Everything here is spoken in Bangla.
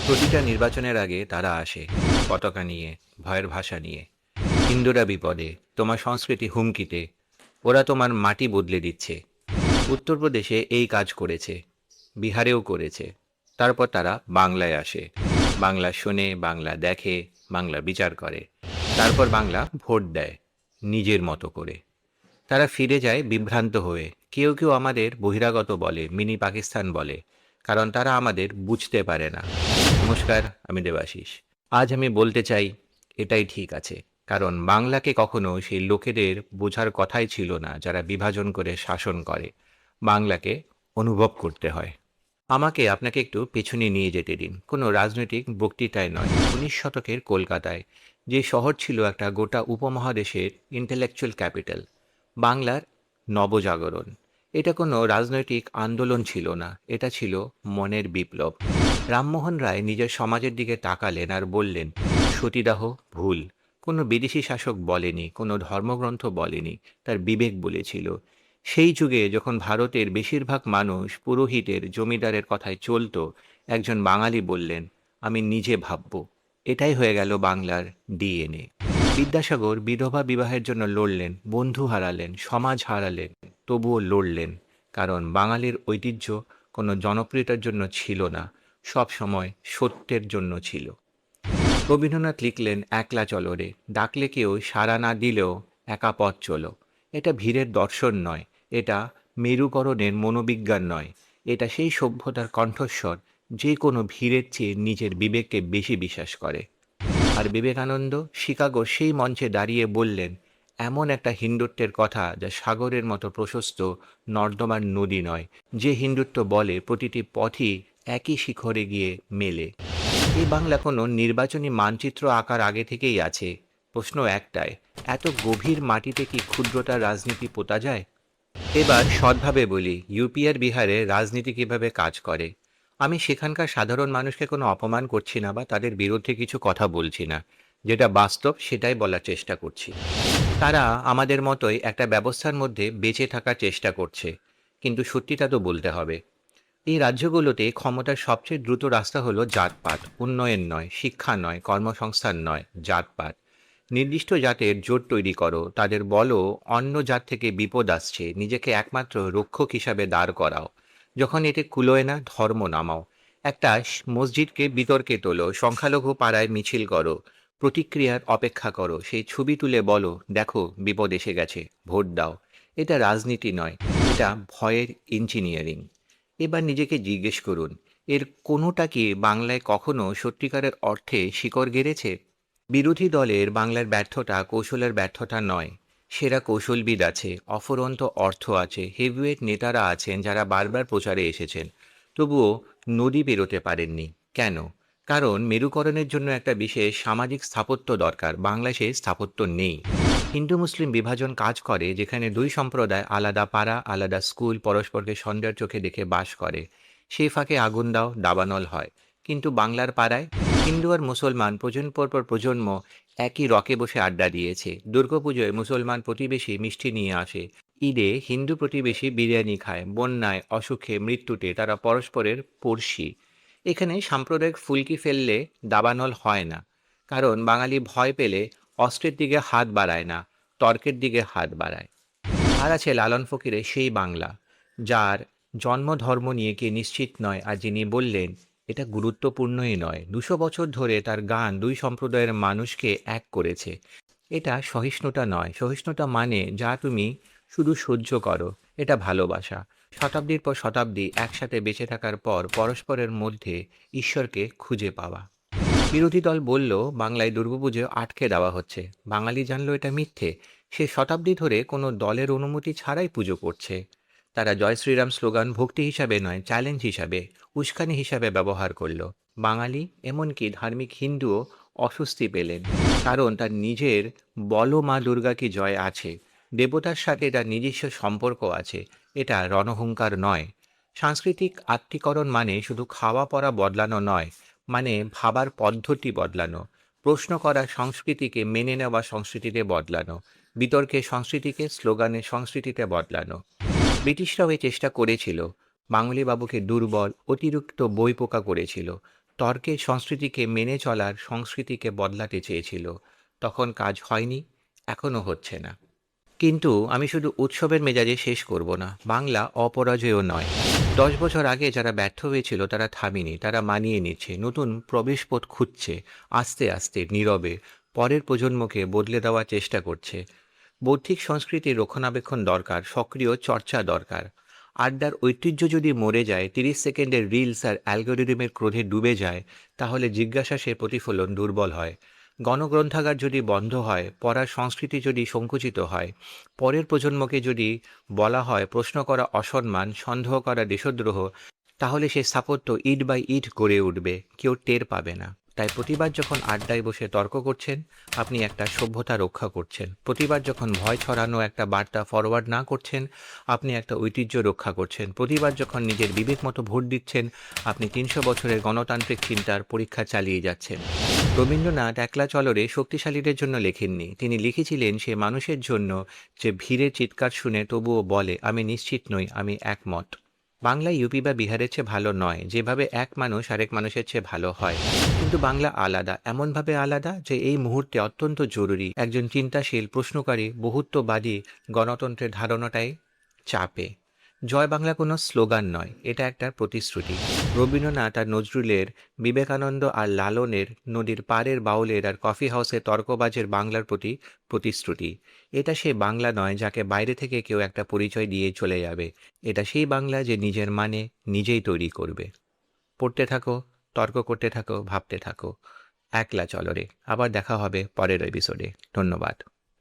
প্রতিটা নির্বাচনের আগে তারা আসে পতাকা নিয়ে, ভয়ের ভাষা নিয়ে। হিন্দুরা বিপদে, তোমার সংস্কৃতি হুমকিতে, ওরা তোমার মাটি বদলে দিচ্ছে। উত্তরপ্রদেশে এই কাজ করেছে, বিহারেও করেছে। তারপর তারা বাংলায় আসে, বাংলা শোনে, বাংলা দেখে, বাংলা বিচার করে। তারপর বাংলা ভোট দেয় নিজের মতো করে। তারা ফিরে যায় বিভ্রান্ত হয়ে। কেউ কেউ আমাদের বহিরাগত বলে, মিনি পাকিস্তান বলে, কারণ তারা আমাদের বুঝতে পারে না। নমস্কার, আমি দেবাশিস। আজ আমি বলতে চাই, এটাই ঠিক আছে। কারণ বাংলাকে কখনো সেই লোকেদের বোঝার কথাই ছিল না যারা বিভাজন করে শাসন করে। বাংলাকে অনুভব করতে হয়। আমাকে আপনাকে একটু পেছনে নিয়ে যেতে দিন, কোনো রাজনৈতিক বক্তৃতায় নয়। 19 শতকের কলকাতায়, যে শহর ছিল একটা গোটা উপমহাদেশের ইন্টেলেকচুয়াল ক্যাপিটাল, বাংলার নবজাগরণ। এটা কোনো রাজনৈতিক আন্দোলন ছিল না, এটা ছিল মনের বিপ্লব। রামমোহন রায় নিজের সমাজের দিকে তাকালেন আর বললেন, সতীদাহ ভুল। কোনো বিদেশি শাসক বলেনি, কোনো ধর্মগ্রন্থ বলেনি, তার বিবেক বলেছিল। সেই যুগে যখন ভারতের বেশিরভাগ মানুষ পুরোহিতের, জমিদারের কথায় চলত, একজন বাঙালি বললেন, আমি নিজে ভাবব। এটাই হয়ে গেল বাংলার ডিএনএ। বিদ্যাসাগর বিধবা বিবাহের জন্য লড়লেন, বন্ধু হারালেন, সমাজ হারালেন, তবুও লড়লেন। কারণ বাঙালির ঐতিহ্য কোনো জনপ্রিয়তার জন্য ছিল না, সব সময় সত্যের জন্য ছিল। রবীন্দ্রনাথ লিখলেন, একলা চলো রে, ডাকলে কেউ সাড়া না দিলেও একা পথ চলো। এটা ভিড়ের দর্শন নয়, এটা মেরুকরণের মনোবিজ্ঞান নয়, এটা সেই সভ্যতার কণ্ঠস্বর যে কোনো ভিড়ের চেয়ে নিজের বিবেককে বেশি বিশ্বাস করে। আর বিবেকানন্দ শিকাগোর সেই মঞ্চে দাঁড়িয়ে বললেন, এমন একটা হিন্দুত্বের কথা যা সাগরের মতো প্রশস্ত, নর্দমার নদী নয়, যে হিন্দুত্ব বলে প্রতিটি পথই একই শিখরে গিয়ে মেলে। এই বাংলা কোনো নির্বাচনী মানচিত্র আঁকার আগে থেকেই আছে। প্রশ্ন একটাই, এত গভীর মাটিতে কি ক্ষুদ্রতার রাজনীতি পোতা যায়? এবার সৎভাবে বলি, ইউপি আর বিহারে রাজনীতি কিভাবে কাজ করে। আমি সেখানকার সাধারণ মানুষকে কোনো অপমান করছি না বা তাদের বিরুদ্ধে কিছু কথা বলছি না। যেটা বাস্তব সেটাই বলার চেষ্টা করছি। তারা আমাদের মতোই একটা ব্যবস্থার মধ্যে বেঁচে থাকার চেষ্টা করছে, কিন্তু সত্যিটা তো বলতে হবে। এই রাজ্যগুলোতে ক্ষমতার সবচেয়ে দ্রুত রাস্তা হলো জাতপাত, উন্নয়ন নয়, শিক্ষা নয়, কর্মসংস্থান নয়, জাতপাত। নির্দিষ্ট জাতের জোট তৈরি করো, তাদের বলো অন্য জাত থেকে বিপদ আসছে, নিজেকে একমাত্র রক্ষক হিসাবে দাঁড় করাও। যখন এতে কুলোয় না, ধর্ম নামাও। একটা মসজিদকে বিতর্কে তোলো, সংখ্যালঘু পাড়ায় মিছিল করো, প্রতিক্রিয়ার অপেক্ষা করো, সেই ছবি তুলে বলো, দেখো বিপদ এসে গেছে, ভোট দাও। এটা রাজনীতি নয়, এটা ভয়ের ইঞ্জিনিয়ারিং। এবার নিজেকে জিজ্ঞেস করুন, এর কোনোটা কি বাংলায় কখনো সত্যিকারের অর্থে শিকড় গেড়েছে? বিরোধী দলের বাংলার ব্যর্থতা কৌশলের ব্যর্থতা নয়। সেরা কৌশলবিদ আছে, অফুরন্ত অর্থ আছে, হেভিওয়েট নেতারা আছেন যারা বারবার প্রচারে এসেছেন, তবুও নদী পেরোতে পারেননি। কেন? কারণ মেরুকরণের জন্য একটা বিশেষ সামাজিক স্থাপত্য দরকার, বাংলায় সেই স্থাপত্য নেই। হিন্দু মুসলিম বিভাজন কাজ করে যেখানে দুই সম্প্রদায়, আলাদা পাড়া, আলাদা স্কুল, পরস্পরকে সন্দেহের চোখে দেখে বাস করে। সেই ফাঁকে আগুন দাও, দাবানল হয়। কিন্তু বাংলার পাড়ায় হিন্দু আর মুসলমান প্রজন্ম পর প্রজন্ম একই রকে বসে আড্ডা দিয়েছে। দুর্গাপুজোয় মুসলমান প্রতিবেশী মিষ্টি নিয়ে আসে, ঈদে হিন্দু প্রতিবেশী বিরিয়ানি খায়, বন্যায়, অসুখে, মৃত্যুতে তারা পরস্পরের পড়শি। এখানে সাম্প্রদায়িক ফুলকি ফেললে দাবানল হয় না, কারণ বাঙালি ভয় পেলে অস্ত্রের দিকে হাত বাড়ায় না, তর্কের দিকে হাত বাড়ায়। আর আছে লালন ফকিরের সেই বাংলা, যার জন্ম ধর্ম নিয়ে কে নিশ্চিত নয়, আর যিনি বললেন এটা গুরুত্বপূর্ণই নয়। 200 বছর ধরে তার গান দুই সম্প্রদায়ের মানুষকে এক করেছে। এটা সহিষ্ণুতা নয়, সহিষ্ণুতা মানে যা তুমি শুধু সহ্য করো, এটা ভালোবাসা। শতাব্দীর পর শতাব্দী একসাথে বেঁচে থাকার পর পরস্পরের মধ্যে ঈশ্বরকে খুঁজে পাওয়া। বিরোধী দল বলল, বাংলায় দুর্গাপুজো আটকে দেওয়া হচ্ছে। বাঙালি জানলো এটা মিথ্যে। সে শতাব্দী ধরে কোনো দলের অনুমতি ছাড়াই পুজো করছে। তারা জয় শ্রীরাম স্লোগান ভক্তি হিসাবে নয়, চ্যালেঞ্জ হিসাবে, উস্কানি হিসাবে ব্যবহার করলো। বাঙালি, এমনকি ধার্মিক হিন্দুও অস্বস্তি পেলেন, কারণ তার নিজের বলো মা দুর্গা কি জয় আছে, দেবতার সাথে তার নিজস্ব সম্পর্ক আছে। এটা রণহুঙ্কার নয়। সাংস্কৃতিক আত্মীকরণ মানে শুধু খাওয়া পরা বদলানো নয়, মানে ভাবার পদ্ধতি বদলানো, প্রশ্ন করা সংস্কৃতিকে মেনে নেওয়া সংস্কৃতিতে বদলানো, বিতর্কে সংস্কৃতিকে স্লোগানের সংস্কৃতিতে বদলানো। ব্রিটিশরাও এই চেষ্টা করেছিল, বাঙালি বাবুকে দুর্বল, অতিরিক্ত বইপোকা করেছিল। তর্কের সংস্কৃতিকে মেনে চলার সংস্কৃতিকে বদলাতে চেয়েছিল। তখন কাজ হয়নি, এখনো হচ্ছে না। কিন্তু আমি শুধু উৎসবের মেজাজে শেষ করব না, বাংলা অপরাজেয় নয়। 10 বছর আগে যারা ব্যর্থ হয়েছিল তারা থামেনি, তারা মানিয়ে নিচ্ছে, নতুন প্রবেশপথ খুঁজছে, আস্তে আস্তে নীরবে পরের প্রজন্মকে বদলে দেওয়ার চেষ্টা করছে। বৌদ্ধিক সংস্কৃতির রক্ষণাবেক্ষণ দরকার, সক্রিয় চর্চা দরকার। আড্ডার ঐতিহ্য যদি মরে যায়, 30 সেকেন্ডের রিলস আর অ্যালগোরিদমের ক্রোধে ডুবে যায়, তাহলে জিজ্ঞাসা সে প্রতিফলন দুর্বল হয়। গণগ্রন্থাগার যদি বন্ধ হয়, পড়ার সংস্কৃতি যদি সংকুচিত হয়, পরের প্রজন্মকে যদি বলা হয় প্রশ্ন করা অসম্মান, সন্দেহ করা দেশদ্রোহ, তাহলে সে স্থাপত্য ইট বাই ইট গড়ে উঠবে, কেউ টের পাবে না। তাই প্রতিবার যখন আড্ডায় বসে তর্ক করছেন, আপনি একটা সভ্যতা রক্ষা করছেন। প্রতিবার যখন ভয় ছড়ানো একটা বার্তা ফরওয়ার্ড না করছেন, আপনি একটা ঐতিহ্য রক্ষা করছেন। প্রতিবার যখন নিজের বিবেক মতো ভোট দিচ্ছেন, আপনি 300 বছরের গণতান্ত্রিক চিন্তার পরীক্ষা চালিয়ে যাচ্ছেন। রবীন্দ্রনাথ একলা চলরে শক্তিশালীদের জন্য লেখেননি, তিনি লিখেছিলেন সে মানুষের জন্য যে ভিড়ের চিৎকার শুনে তবুও বলে আমি নিশ্চিত নই, আমি একমত। বাংলা ইউপি বা বিহারের চেয়ে ভালো নয়, যেভাবে এক মানুষ আরেক মানুষের চেয়ে ভালো হয়। কিন্তু বাংলা আলাদা, এমনভাবে আলাদা যে এই মুহূর্তে অত্যন্ত জরুরি একজন চিন্তাশীল, প্রশ্নকারী, বহুত্ববাদী গণতন্ত্রের ধারণাটাই চাপে। জয় বাংলা কোনো স্লোগান নয়, এটা একটা প্রতিশ্রুতি। রবীন্দ্রনাথ আর নজরুলের, বিবেকানন্দ আর লালনের, নদীর পাড়ের বাউলের আর কফি হাউসে তর্কবাজের বাংলার প্রতি প্রতিশ্রুতি। এটা সেই বাংলা নয় যাকে বাইরে থেকে কেউ একটা পরিচয় দিয়ে চলে যাবে। এটা সেই বাংলা যে নিজের মানে নিজেই তৈরি করবে। পড়তে থাকো, তর্ক করতে থাকো, ভাবতে থাকো। একলা চলো রে। আবার দেখা হবে পরের এপিসোডে। ধন্যবাদ।